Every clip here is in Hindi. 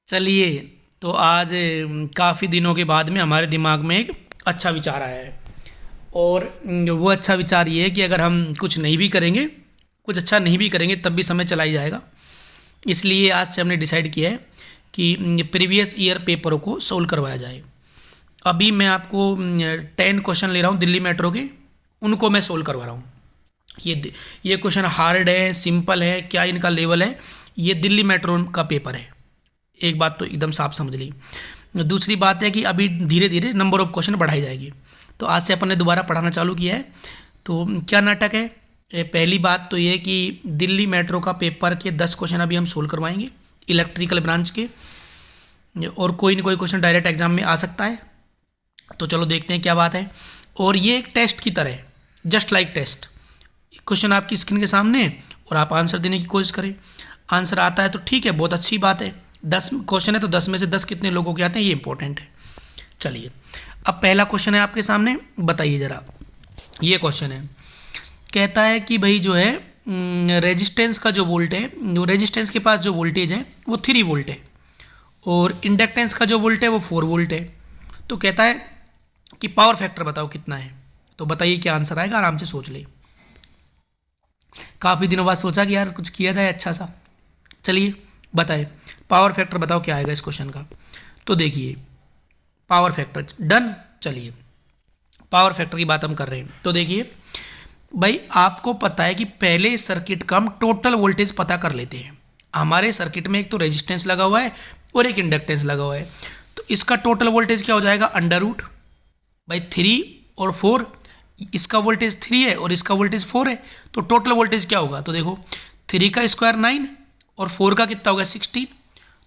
चलिए, तो आज काफ़ी दिनों के बाद में हमारे दिमाग में एक अच्छा विचार आया है। और वो अच्छा विचार ये है कि अगर हम कुछ नहीं भी करेंगे, कुछ अच्छा नहीं भी करेंगे, तब भी समय चला ही जाएगा। इसलिए आज से हमने डिसाइड किया है कि प्रीवियस ईयर पेपरों को सोल्व करवाया जाए। अभी मैं आपको 10 क्वेश्चन ले रहा हूँ दिल्ली मेट्रो के, उनको मैं सोल्व करवा रहा हूँ। ये क्वेश्चन हार्ड है, सिंपल है, क्या इनका लेवल है, ये दिल्ली मेट्रो का पेपर है। एक बात तो एकदम साफ समझ ली। दूसरी बात है कि अभी धीरे धीरे नंबर ऑफ क्वेश्चन बढ़ाई जाएगी। तो आज से अपन ने दोबारा पढ़ाना चालू किया है। तो क्या नाटक है, पहली बात तो ये कि दिल्ली मेट्रो का पेपर के 10 क्वेश्चन अभी हम सोल्व करवाएंगे इलेक्ट्रिकल ब्रांच के, और कोई ना कोई क्वेश्चन डायरेक्ट एग्जाम में आ सकता है। तो चलो देखते हैं क्या बात है। और ये एक टेस्ट की तरह है, जस्ट लाइक टेस्ट। क्वेश्चन आपकी स्क्रीन के सामने है और आप आंसर देने की कोशिश करें। आंसर आता है तो ठीक है, बहुत अच्छी बात है। 10 क्वेश्चन है तो 10 में से 10 कितने लोगों के आते हैं, ये इंपॉर्टेंट है। चलिए, अब पहला क्वेश्चन है आपके सामने, बताइए ज़रा। ये क्वेश्चन है, कहता है कि भाई जो है रेजिस्टेंस का जो वोल्ट है, वो रेजिस्टेंस के पास जो वोल्टेज है वो 3 वोल्ट है, और इंडक्टेंस का जो वोल्ट है वो 4 वोल्ट है। तो कहता है कि पावर फैक्टर बताओ कितना है। तो बताइए क्या आंसर आएगा, आराम से सोच ले। काफ़ी दिनों बाद सोचा कि यार कुछ किया जाए अच्छा सा। चलिए बताए, पावर फैक्टर बताओ क्या आएगा इस क्वेश्चन का। तो देखिए, पावर फैक्टर डन। चलिए, पावर फैक्टर की बात हम कर रहे हैं। तो देखिए भाई, आपको पता है कि पहले सर्किट का हम टोटल वोल्टेज पता कर लेते हैं। हमारे सर्किट में एक तो रेजिस्टेंस लगा हुआ है और एक इंडक्टेंस लगा हुआ है। तो इसका टोटल वोल्टेज क्या हो जाएगा, अंडर रूट भाई 3 और 4। इसका वोल्टेज 3 है और इसका वोल्टेज 4 है, तो टोटल वोल्टेज क्या होगा। तो देखो 3 का स्क्वायर 9 और 4 का कितना हो गया 16,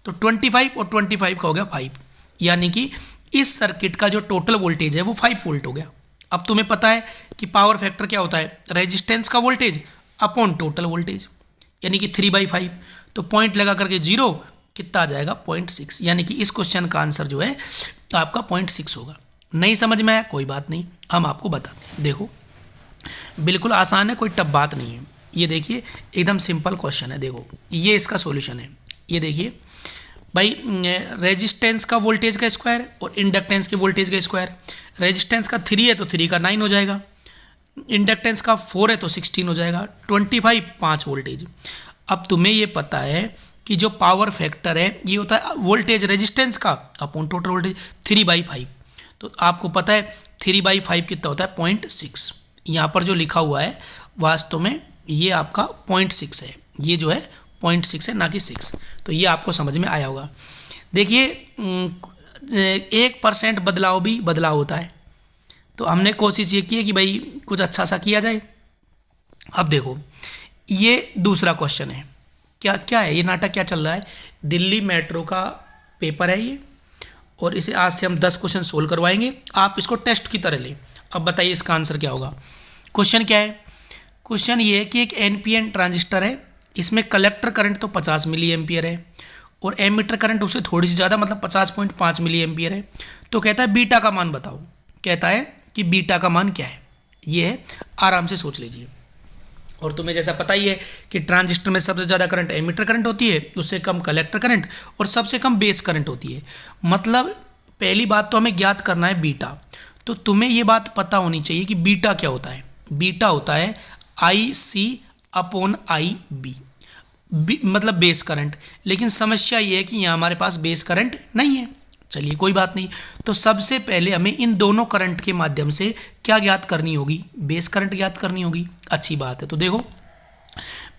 तो 25 और 25 का हो गया 5। यानी कि इस सर्किट का जो टोटल वोल्टेज है वो 5 वोल्ट हो गया। अब तुम्हें पता है कि पावर फैक्टर क्या होता है, रेजिस्टेंस का वोल्टेज अपॉन टोटल वोल्टेज, यानी कि 3/5। तो पॉइंट लगा करके 0 कितना आ जाएगा 0.6। यानी कि इस क्वेश्चन का आंसर जो है आपका 0.6 होगा। नहीं समझ में आया कोई बात नहीं, हम आपको बताते हैं। देखो बिल्कुल आसान है, कोई टफ बात नहीं है। ये देखिए एकदम सिंपल क्वेश्चन है। देखो ये इसका सॉल्यूशन है। ये देखिए भाई, रेजिस्टेंस का वोल्टेज का स्क्वायर और इंडक्टेंस के वोल्टेज का स्क्वायर। रेजिस्टेंस का 3 है तो 3 का 9 हो जाएगा, इंडक्टेंस का 4 है तो 16 हो जाएगा, 25 5 वोल्टेज। अब तुम्हें ये पता है कि जो पावर फैक्टर है ये होता है वोल्टेज रेजिस्टेंस का अपॉन टोटल वोल्टेज 3/5। तो आपको पता है 3/5 कितना होता है 0.6। यहाँ पर जो लिखा हुआ है वास्तव में ये आपका 0.6 है, ये जो है 0.6 है, ना कि 6। तो ये आपको समझ में आया होगा। देखिए 1% बदलाव भी बदलाव होता है। तो हमने कोशिश ये की है कि भाई कुछ अच्छा सा किया जाए। अब देखो ये दूसरा क्वेश्चन है, क्या क्या है ये नाटक, क्या चल रहा है। दिल्ली मेट्रो का पेपर है ये, और इसे आज से हम 10 क्वेश्चन सोल्व करवाएंगे। आप इसको टेस्ट की तरह लें। अब बताइए इसका आंसर क्या होगा। क्वेश्चन क्या है, क्वेश्चन ये है कि एक एनपीएन ट्रांजिस्टर है, इसमें कलेक्टर करंट तो 50 मिली एम्पियर है और एमीटर करंट उससे थोड़ी सी ज़्यादा, मतलब 50.5 मिली एम्पियर है। तो कहता है बीटा का मान बताओ। कहता है कि बीटा का मान क्या है, ये है, आराम से सोच लीजिए। और तुम्हें जैसा पता ही है कि ट्रांजिस्टर में सबसे ज़्यादा करंट एमीटर करंट होती है, उससे कम कलेक्टर करंट और सबसे कम बेस करंट होती है। मतलब पहली बात तो हमें ज्ञात करना है बीटा। तो तुम्हें ये बात पता होनी चाहिए कि बीटा क्या होता है। बीटा होता है IC/IB, मतलब बेस करंट। लेकिन समस्या ये है कि यहाँ हमारे पास बेस करंट नहीं है। चलिए कोई बात नहीं। तो सबसे पहले हमें इन दोनों करंट के माध्यम से क्या ज्ञात करनी होगी, बेस करंट ज्ञात करनी होगी। अच्छी बात है। तो देखो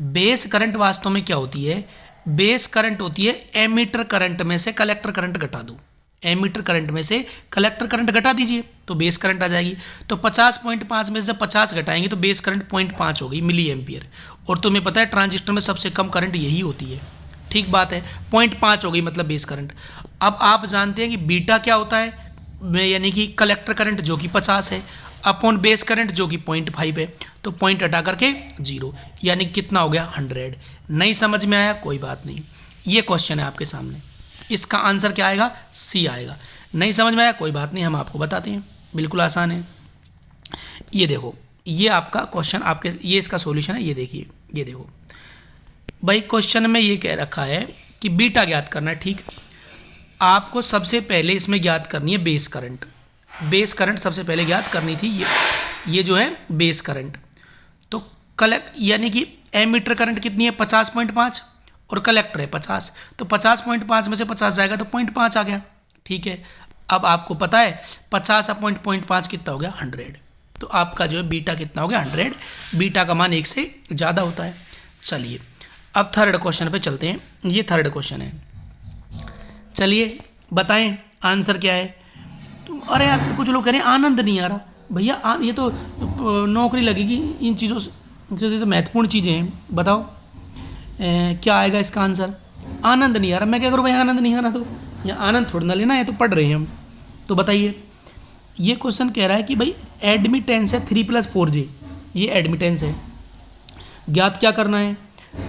बेस करंट वास्तव में क्या होती है, बेस करंट होती है एमीटर करंट में से कलेक्टर करंट घटा दो। एमीटर करंट में से कलेक्टर करंट घटा दीजिए तो बेस करंट आ जाएगी। तो 50.5 में से जब 50 घटाएंगे तो बेस करंट 0.5 हो गई मिली एम्पियर। और तुम्हें पता है ट्रांजिस्टर में सबसे कम करंट यही होती है। ठीक बात है, 0.5 हो गई मतलब बेस करंट। अब आप जानते हैं कि बीटा क्या होता है, यानी कि कलेक्टर करंट जो कि 50 है अपॉन बेस करंट जो कि 0.5 है। तो पॉइंट हटा करके 0, यानी कितना हो गया 100। नहीं समझ में आया कोई बात नहीं, ये क्वेश्चन है आपके सामने, इसका आंसर क्या आएगा, सी आएगा। नहीं समझ में आया कोई बात नहीं, हम आपको बताते हैं, बिल्कुल आसान है। ये देखो ये आपका क्वेश्चन, आपके ये इसका सॉल्यूशन है। ये देखिए, ये देखो भाई क्वेश्चन में ये कह रखा है कि बीटा ज्ञात करना है। ठीक, आपको सबसे पहले इसमें ज्ञात करनी है बेस करंट। बेस करंट सबसे पहले ज्ञात करनी थी, ये जो है बेस करंट। तो कलेक्ट यानी कि एमीटर करंट कितनी है 50.5 और कलेक्टर है 50, तो 50.5 में से 50 जाएगा तो 0.5 आ गया। ठीक है, अब आपको पता है 50 अपॉइंट 0.5 कितना हो गया 100, तो आपका जो है बीटा कितना हो गया 100, बीटा का मान 1 से ज़्यादा होता है। चलिए अब थर्ड क्वेश्चन पे चलते हैं, ये थर्ड क्वेश्चन है। चलिए बताएं आंसर क्या है। तो अरे यार कुछ लोग कह रहे हैं आनंद नहीं आ रहा, भैया ये तो नौकरी लगेगी इन चीज़ों से, ये तो महत्वपूर्ण चीज़ें हैं, बताओ क्या आएगा इसका आंसर। आनंद नहीं आ रहा, मैं क्या करूँ भाई, आनंद नहीं आना तो यहाँ आनंद थोड़ा ना लेना है, तो पढ़ रहे हैं हम। तो बताइए ये क्वेश्चन कह रहा है कि भाई एडमिटेंस है 3 + 4j, ये एडमिटेंस है। ज्ञात क्या करना है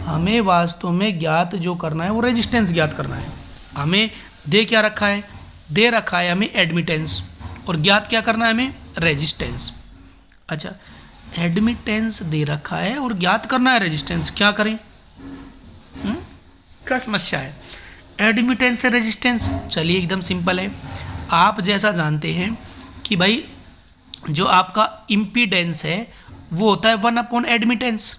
हमें, वास्तव में ज्ञात जो करना है वो रेजिस्टेंस ज्ञात करना है। हमें दे क्या रखा है, दे रखा है हमें एडमिटेंस, और ज्ञात क्या करना है हमें रेजिस्टेंस। अच्छा एडमिटेंस दे रखा है और ज्ञात करना है रेजिस्टेंस, क्या करें क्या समस्या है। एडमिटेंस से रेजिस्टेंस, चलिए एकदम सिंपल है। आप जैसा जानते हैं कि भाई जो आपका इम्पीडेंस है वो होता है 1 एडमिटेंस,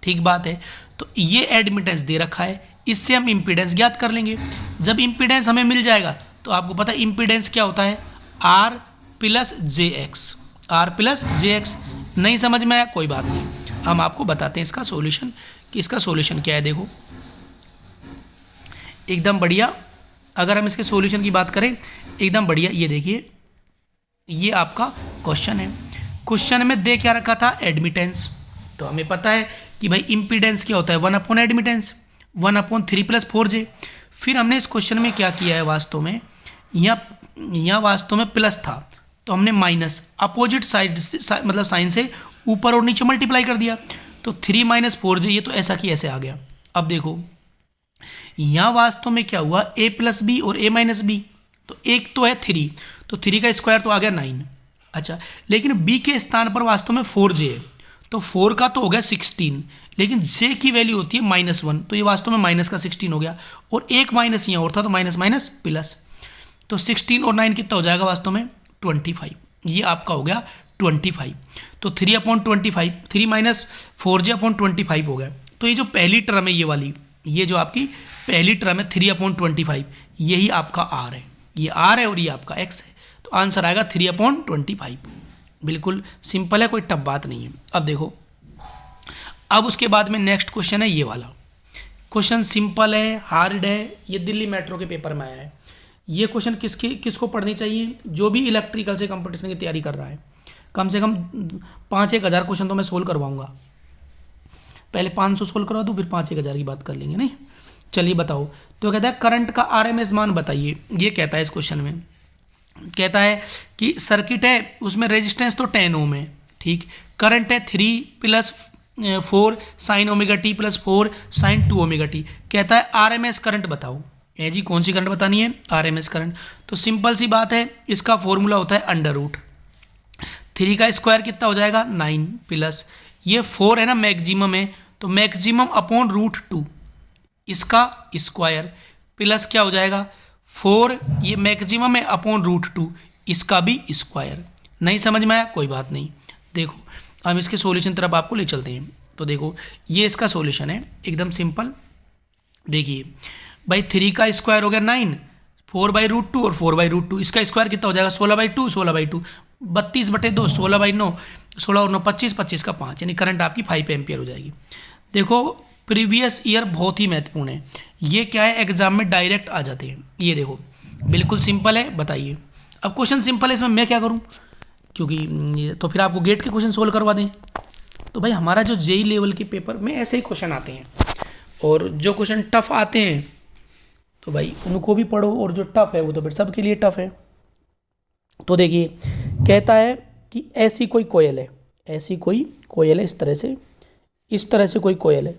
ठीक बात है। तो ये एडमिटेंस दे रखा है, इससे हम इम्पीडेंस ज्ञात कर लेंगे। जब इम्पीडेंस हमें मिल जाएगा तो आपको पता है इम्पीडेंस क्या होता है R + jx, R + jx। नहीं समझ में आया कोई बात नहीं, हम आपको बताते हैं इसका सॉल्यूशन कि इसका सॉल्यूशन क्या है। देखो एकदम बढ़िया, अगर हम इसके सॉल्यूशन की बात करें एकदम बढ़िया, ये देखिए ये आपका क्वेश्चन है। क्वेश्चन में दे क्या रखा था एडमिटेंस, तो हमें पता है कि भाई इम्पीडेंस क्या होता है 1 एडमिटेंस, 1/3 + 4j। फिर हमने इस क्वेश्चन में क्या किया है, वास्तव में यहाँ वास्तव में प्लस था तो हमने माइनस अपोजिट साइड मतलब साइन से ऊपर और नीचे मल्टीप्लाई कर दिया, तो 3 - 4j, ये तो ऐसा कि ऐसे आ गया। अब देखो यहाँ वास्तव में क्या हुआ a + b और a - b, तो एक तो है 3, तो 3 का स्क्वायर तो आ गया 9। अच्छा लेकिन b के स्थान पर वास्तव में 4j है, तो 4 का तो हो गया 16, लेकिन j की वैल्यू होती है -1, तो ये वास्तव में माइनस का 16 हो गया, और एक माइनस यहाँ और था तो माइनस माइनस प्लस, तो 16 और 9 कितना हो जाएगा वास्तव में 25, ये आपका हो गया 25। तो 3/25, 3 - 4j/25 हो गया। तो ये जो पहली टर्म है ये वाली, ये जो आपकी पहली टर्म है 3/25, यही आपका r है, ये r है और ये आपका x है, तो आंसर आएगा 3/25। बिल्कुल सिंपल है, कोई टफ बात नहीं है। अब देखो अब उसके बाद में नेक्स्ट क्वेश्चन है ये वाला। क्वेश्चन सिंपल है हार्ड है, ये दिल्ली मेट्रो के पेपर में आया है। ये क्वेश्चन किसको पढ़नी चाहिए, जो भी इलेक्ट्रिकल से कंपटीशन की तैयारी कर रहा है। कम से कम 5-1 हज़ार क्वेश्चन तो मैं सोल्व करवाऊंगा, पहले 500 सोल्व करवा दूँ फिर 5-1 हज़ार की बात कर लेंगे। नहीं चलिए बताओ, तो कहता है करंट का RMS मान बताइए। ये कहता है इस क्वेश्चन में, कहता है कि सर्किट है उसमें रेजिस्टेंस तो 10 ओम है, ठीक, करंट है 3 + 4 sin ωt + 4 sin 2ωt। कहता है RMS करंट बताओ। है जी कौन सी करंट बतानी है, RMS करंट। तो सिंपल सी बात है, इसका फॉर्मूला होता है √3 का स्क्वायर कितना हो जाएगा 9 प्लस ये 4 है ना मैक्सिमम है, तो मैक्सिमम अपॉन √2 इसका स्क्वायर प्लस क्या हो जाएगा 4, ये मैक्सिमम है अपॉन √2 इसका भी स्क्वायर। नहीं समझ में आया कोई बात नहीं। देखो हम इसके सॉल्यूशन तरफ आपको ले चलते हैं। तो देखो ये इसका सॉल्यूशन है एकदम सिंपल। देखिए भाई 3 का स्क्वायर हो गया 9, 4/√2 और 4/√2, इसका स्क्वायर कितना हो जाएगा 16/2, 16/2 32/2, 16/9, 16 और 9 25, 25 का 5, यानी करंट आपकी 5 एम्पियर हो जाएगी। देखो प्रीवियस ईयर बहुत ही महत्वपूर्ण है, ये क्या है एग्जाम में डायरेक्ट आ जाते हैं। ये देखो बिल्कुल सिंपल है, बताइए। अब क्वेश्चन सिंपल है, इसमें मैं क्या करूं, क्योंकि तो फिर आपको गेट के क्वेश्चन सोल्व करवा दें। तो भाई हमारा जो जेई लेवल के पेपर में ऐसे ही क्वेश्चन आते हैं, और जो क्वेश्चन टफ आते हैं तो भाई उनको भी पढ़ो, और जो टफ है वो तो फिर सबके लिए टफ है। तो देखिए कहता है कि ऐसी कोई कोयल है, ऐसी कोई कोयल है, इस तरह से कोई कोयल है,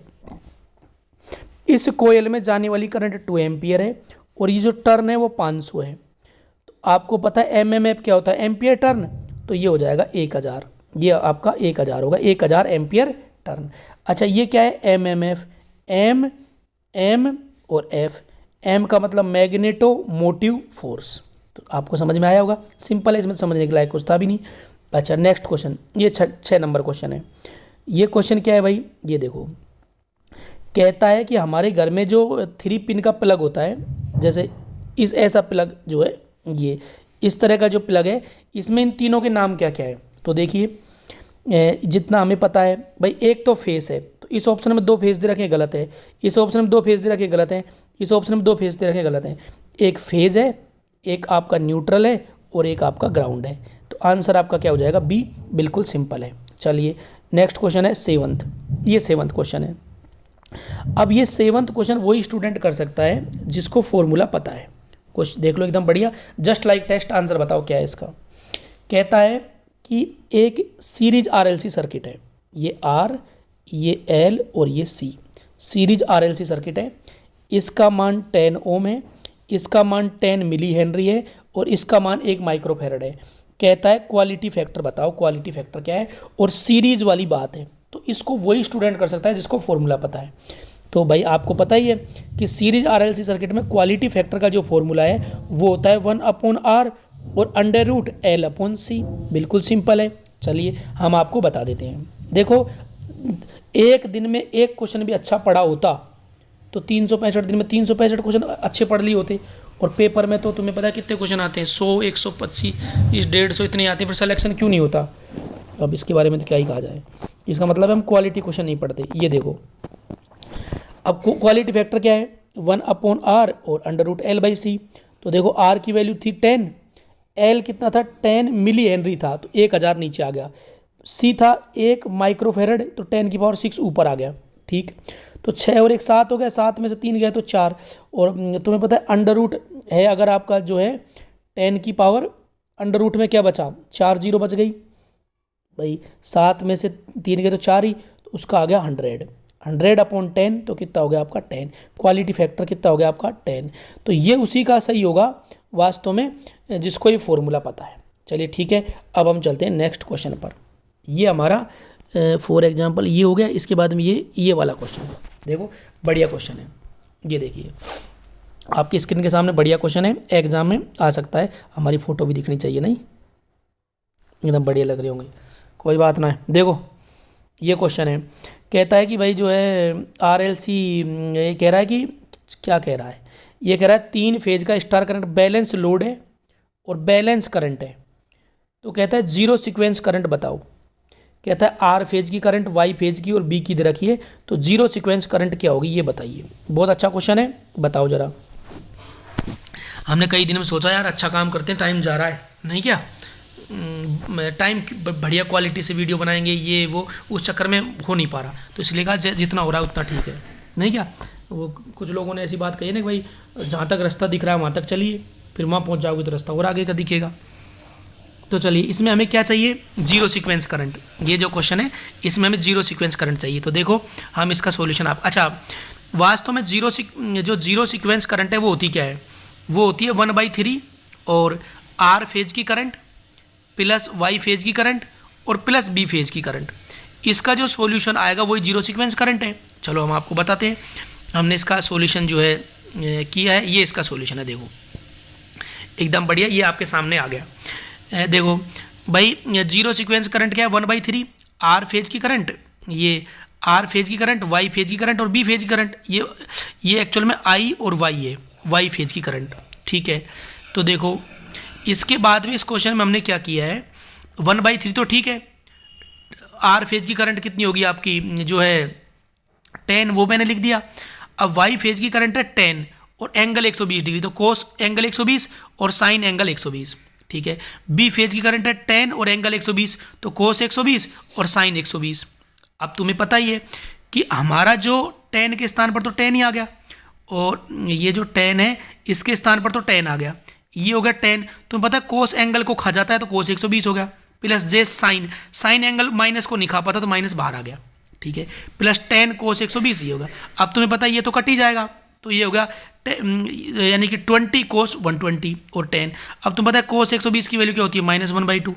इस कोयल में जाने वाली करंट 2 एम्पियर है और ये जो टर्न है वो 500 है। तो आपको पता है MMF क्या होता है एम्पियर टर्न, तो ये हो जाएगा 1000, ये आपका 1000 होगा, 1000 एम्पियर टर्न। अच्छा ये क्या है MMF, M और F, एम का मतलब मैग्नेटो मोटिव फोर्स। तो आपको समझ में आया होगा, सिंपल है, इसमें समझने के लायक कुछ था भी नहीं। अच्छा नेक्स्ट क्वेश्चन, ये 6 नंबर क्वेश्चन है। ये क्वेश्चन क्या है भाई, ये देखो, कहता है कि हमारे घर में जो 3 पिन का प्लग होता है, जैसे इस ऐसा प्लग जो है, ये इस तरह का जो प्लग है, इसमें इन तीनों के नाम क्या क्या है। तो देखिए जितना हमें पता है भाई, एक तो फेस है, तो इस ऑप्शन में 2 फेस दे रखे गलत है, इस ऑप्शन में 2 फेस दे रखे गलत है, इस ऑप्शन में 2 फेस दे रखे गलत है। एक फेज है, एक आपका न्यूट्रल है और एक आपका ग्राउंड है। तो आंसर आपका क्या हो जाएगा, बी, बिल्कुल सिंपल है। चलिए नेक्स्ट क्वेश्चन है 7th, ये 7th क्वेश्चन है। अब ये 7th क्वेश्चन वही स्टूडेंट कर सकता है जिसको फॉर्मूला पता है। कुछ देख लो एकदम बढ़िया, जस्ट लाइक टेस्ट, आंसर बताओ क्या है इसका। कहता है कि एक सीरीज आरएलसी सर्किट है, ये आर, ये एल और ये सी, सीरीज आरएलसी सर्किट है। इसका मान 10 ओम है, इसका मान 10 मिली हेनरी है और इसका मान 1 माइक्रोफेरेड है। कहता है क्वालिटी फैक्टर बताओ, क्वालिटी फैक्टर क्या है, और सीरीज वाली बात है। तो इसको वही स्टूडेंट कर सकता है जिसको फॉर्मूला पता है। तो भाई आपको पता ही है कि सीरीज आरएलसी सर्किट में क्वालिटी फैक्टर का जो फॉर्मूला है वो होता है 1/r और √L/C। बिल्कुल सिंपल है। चलिए हम आपको बता देते हैं। देखो, एक दिन में एक क्वेश्चन भी अच्छा पढ़ा होता तो 365 दिन में 365 क्वेश्चन अच्छे पढ़ लिए होते, और पेपर में तो तुम्हें पता है कितने क्वेश्चन आते हैं, 100, 125, 150 इतने आते हैं, फिर सिलेक्शन क्यों नहीं होता। अब इसके बारे में तो क्या ही कहा जाए, इसका मतलब हम क्वालिटी क्वेश्चन नहीं पढ़ते। ये देखो, अब क्वालिटी फैक्टर क्या है, 1/r और √L/C। तो देखो r की वैल्यू थी 10, L कितना था, 10 मिली हेनरी था, तो 1000 नीचे आ गया। C था 1 माइक्रोफेरेड, तो 10⁶ ऊपर आ गया। ठीक, तो 6 और 1 7 हो गया, 7 में से 3 गया तो 4। और तुम्हें पता है अंडर रूट है, अगर आपका जो है 10 की पावर अंडर रूट में क्या बचा, 4 जीरो बच गई भाई, 7 में से 3 गए तो 4 ही, तो उसका आ गया 100/10, तो कितना हो गया आपका 10। क्वालिटी फैक्टर कितना हो गया आपका 10। तो ये उसी का सही होगा वास्तव में जिसको ये फॉर्मूला पता है। चलिए ठीक है, अब हम चलते हैं नेक्स्ट क्वेश्चन पर। ये हमारा फॉर एग्जांपल ये हो गया, इसके बाद में ये वाला क्वेश्चन देखो, बढ़िया क्वेश्चन है। ये देखिए आपकी स्क्रीन के सामने बढ़िया क्वेश्चन है, एग्जाम में आ सकता है। हमारी फ़ोटो भी दिखनी चाहिए, नहीं एकदम बढ़िया लग रही होंगी, कोई बात ना है। देखो ये क्वेश्चन है, कहता है कि भाई जो है RLC, ये कह रहा है कि क्या कह रहा है, ये कह रहा है 3 फेज का स्टार करंट बैलेंस लोड है और बैलेंस करंट है। तो कहता है 0 सीक्वेंस करंट बताओ। कहता है R फेज की करंट, Y फेज की और B की दे रखी है, तो 0 सीक्वेंस करंट क्या होगी ये बताइए। बहुत अच्छा क्वेश्चन है, बताओ जरा। हमने कई दिन में सोचा यार अच्छा काम करते हैं, टाइम जा रहा है नहीं क्या, टाइम बढ़िया क्वालिटी से वीडियो बनाएंगे ये वो, उस चक्कर में हो नहीं पा रहा, तो इसलिए कहा जितना हो रहा है उतना ठीक है, नहीं क्या। वो कुछ लोगों ने ऐसी बात कही है ना कि भाई जहाँ तक रास्ता दिख रहा है वहाँ तक चलिए, फिर वहाँ पहुँच जाओगे तो रास्ता और आगे का दिखेगा। तो चलिए इसमें हमें क्या चाहिए, 0 सीक्वेंस करंट। ये जो क्वेश्चन है इसमें हमें 0 सीक्वेंस करंट चाहिए। तो देखो हम इसका सॉल्यूशन अच्छा वास्तव में जो 0 सीक्वेंस करंट है वो होती क्या है, वो होती है 1/3 और R फेज की करंट प्लस Y फेज की करंट और प्लस B फेज की करंट। इसका जो सॉल्यूशन आएगा वही 0 सीक्वेंस करंट है। चलो हम आपको बताते हैं, हमने इसका सॉल्यूशन जो है किया है, ये इसका सॉल्यूशन है। देखो एकदम बढ़िया, ये आपके सामने आ गया। देखो भाई 0 सीक्वेंस करंट क्या है, 1/3 R फेज की करंट, ये R फेज की करंट, Y फेज की करंट और B फेज की करंट, ये एक्चुअल में I और Y है, Y फेज की करंट। ठीक है, तो देखो इसके बाद भी इस क्वेश्चन में हमने क्या किया है, 1/3 तो ठीक है, R फेज की करंट कितनी होगी आपकी जो है 10, वो मैंने लिख दिया। अब Y फेज की करंट है 10 और एंगल 120 डिग्री, तो कोस एंगल 120 और साइन एंगल 120। ठीक है, B फेज की करंट है 10 और एंगल 120, तो कोस 120 और साइन 120। अब तुम्हें पता ही है कि हमारा जो 10 के स्थान पर तो 10 ही आ गया, और ये जो 10 है इसके स्थान पर तो 10 आ गया, ये हो गया 10। तुम्हें पता है कोस एंगल को खा जाता है तो कोस 120 हो गया, प्लस जे साइन एंगल माइनस को नहीं खा पाता तो माइनस बाहर आ गया। ठीक है, प्लस 10 कोस 120 ये होगा। अब तुम्हें पता है ये तो कट ही जाएगा, तो ये होगा यानी कि 20 कोस 120 और 10। अब तुम्हें पता है कोस 120 की वैल्यू क्या होती है, -1/2,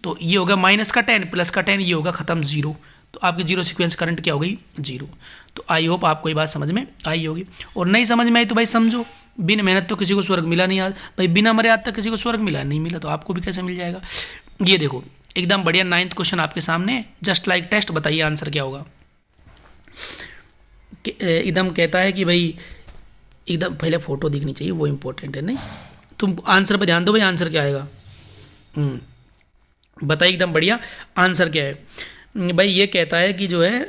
तो ये होगा माइनस का 10 प्लस का 10, ये होगा खत्म 0। तो आपकी 0 सीक्वेंस करंट क्या हो गई, 0। तो आई होप आपको ये बात समझ में आई होगी, और नहीं समझ में आई तो भाई समझो बिन मेहनत तो किसी को स्वर्ग मिला नहीं। आज भाई बिना मरे आज तक किसी को स्वर्ग मिला नहीं, मिला तो आपको भी कैसे मिल जाएगा। ये देखो एकदम बढ़िया 9th क्वेश्चन आपके सामने, जस्ट लाइक टेस्ट। बताइए आंसर क्या होगा। एकदम कहता है कि भाई एकदम पहले फोटो दिखनी चाहिए, वो इंपॉर्टेंट है। नहीं तुम आंसर पे ध्यान दो भाई, आंसर क्या आएगा। बताइए एकदम बढ़िया आंसर क्या है। भाई ये कहता है कि जो है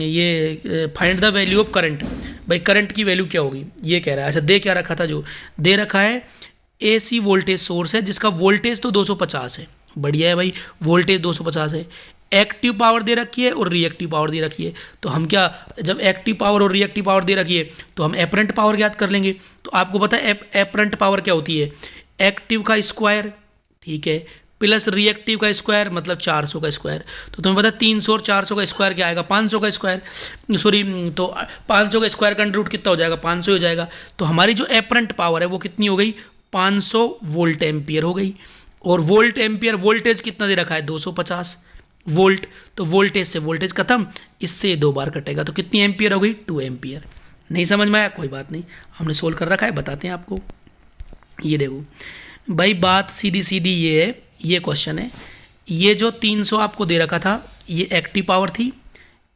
ये find the value of current. भाई करंट की वैल्यू क्या होगी ये कह रहा है। अच्छा दे क्या रखा था, जो दे रखा है AC वोल्टेज सोर्स है जिसका वोल्टेज तो 250 है। बढ़िया है भाई, वोल्टेज 250 है। एक्टिव पावर दे रखी है और रिएक्टिव पावर दे रखी है। तो हम क्या, जब एक्टिव पावर और रिएक्टिव पावर दे रखी है तो हम एपरेंट पावर ज्ञात कर लेंगे। तो आपको पता है एपरेंट पावर क्या होती है, एक्टिव का स्क्वायर, ठीक है, प्लस रिएक्टिव का स्क्वायर मतलब 400 का स्क्वायर। तो तुम्हें पता है 300 और 400 का स्क्वायर क्या आएगा, 500 का स्क्वायर। सॉरी, तो 500 का स्क्वायर का अंडर रूट कितना हो जाएगा, 500 हो जाएगा। तो हमारी जो एपरेंट पावर है वो कितनी हो गई, 500 वोल्ट एम्पियर हो गई। और वोल्ट एम्पियर, वोल्टेज कितना दे रखा है 250 वोल्ट। तो वोल्टेज से वोल्टेज खत्म, इससे 2 बार कटेगा तो कितनी एम्पियर हो गई, 2 एम्पियर। नहीं समझ में आया, कोई बात नहीं, हमने सोल्व कर रखा है, बताते हैं आपको। ये देखो भाई बात सीधी सीधी ये है, ये क्वेश्चन है। ये जो 300 आपको दे रखा था ये एक्टिव पावर थी,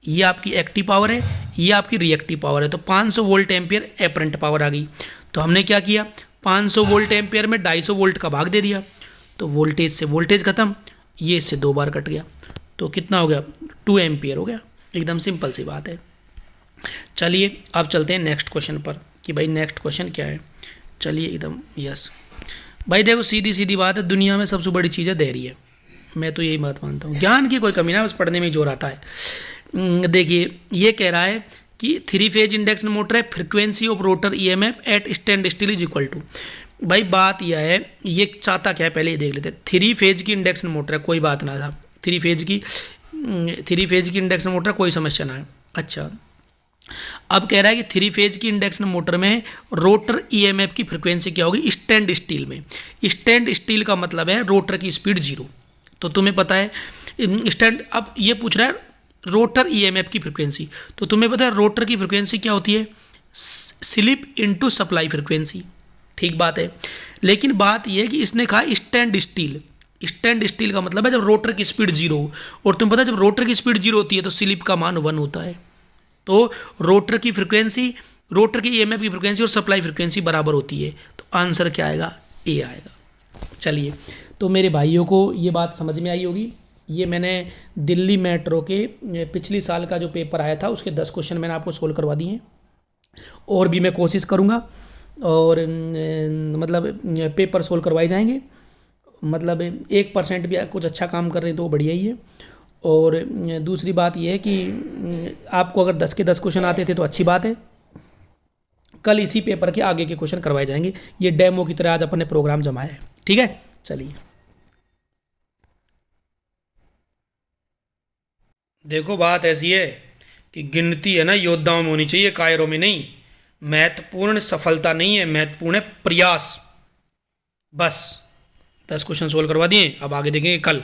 ये आपकी एक्टिव पावर है, ये आपकी रिएक्टिव पावर है। तो 500 वोल्ट एम्पियर एपरेंट पावर आ गई। तो हमने क्या किया, 500 वोल्ट एम्पियर में 250 वोल्ट का भाग दे दिया। तो वोल्टेज से वोल्टेज खत्म, ये इससे 2 बार कट गया तो कितना हो गया, 2 एम्पियर हो गया। एकदम सिंपल सी बात है। चलिए अब चलते हैं नेक्स्ट क्वेश्चन पर कि भाई नेक्स्ट क्वेश्चन क्या है। चलिए एकदम यस भाई देखो सीधी सीधी बात है, दुनिया में सबसे बड़ी चीज़ है धैर्य। मैं तो यही बात मानता हूँ, ज्ञान की कोई कमी ना, बस पढ़ने में जोर आता है। देखिए ये कह रहा है कि 3 फेज इंडक्शन मोटर है, frequency of rotor EMF at standstill is equal to. भाई बात यह है, ये चाहता क्या है पहले ये देख लेते हैं। 3 फेज की इंडक्शन मोटर है, कोई बात ना था, 3 फेज की इंडक्शन मोटर कोई समस्या ना है। अच्छा अब कह रहा है कि 3 फेज की इंडक्शन मोटर में रोटर EMF की फ्रिक्वेंसी क्या होगी स्टैंड स्टील में। स्टैंड स्टील का मतलब है रोटर की स्पीड 0। तो तुम्हें पता है स्टैंड, अब ये पूछ रहा है रोटर EMF की फ्रिक्वेंसी। तो तुम्हें पता है रोटर की फ्रिक्वेंसी क्या होती है, स्लिप इनटू सप्लाई फ्रिक्वेंसी। ठीक बात है, लेकिन बात यह है कि इसने कहा स्टैंड स्टील। स्टैंड स्टील का मतलब है जब रोटर की स्पीड 0 हो, और तुम्हें पता है जब रोटर की स्पीड 0 होती है तो स्लिप का मान 1 होता है। तो रोटर की फ्रिक्वेंसी, रोटर की EMF की फ्रिक्वेंसी और सप्लाई फ्रिक्वेंसी बराबर होती है। तो आंसर क्या आएगा, ए आएगा। चलिए तो मेरे भाइयों को ये बात समझ में आई होगी। ये मैंने दिल्ली मेट्रो के पिछली साल का जो पेपर आया था उसके 10 क्वेश्चन मैंने आपको सोल्व करवा दिए हैं, और भी मैं कोशिश करूँगा और मतलब पेपर सोल्व करवाए जाएंगे। मतलब 1% भी कुछ अच्छा काम कर रहे हैं तो बढ़िया ही है। और दूसरी बात यह है कि आपको अगर 10 के 10 क्वेश्चन आते थे तो अच्छी बात है, कल इसी पेपर के आगे के क्वेश्चन करवाए जाएंगे। ये डेमो की तरह आज अपने प्रोग्राम जमाया है, ठीक है। चलिए देखो बात ऐसी है कि गिनती है ना योद्धाओं में होनी चाहिए, कायरों में नहीं। महत्वपूर्ण सफलता नहीं है, महत्वपूर्ण है प्रयास। बस 10 क्वेश्चन सोल्व करवा दिए, अब आगे देखेंगे कल।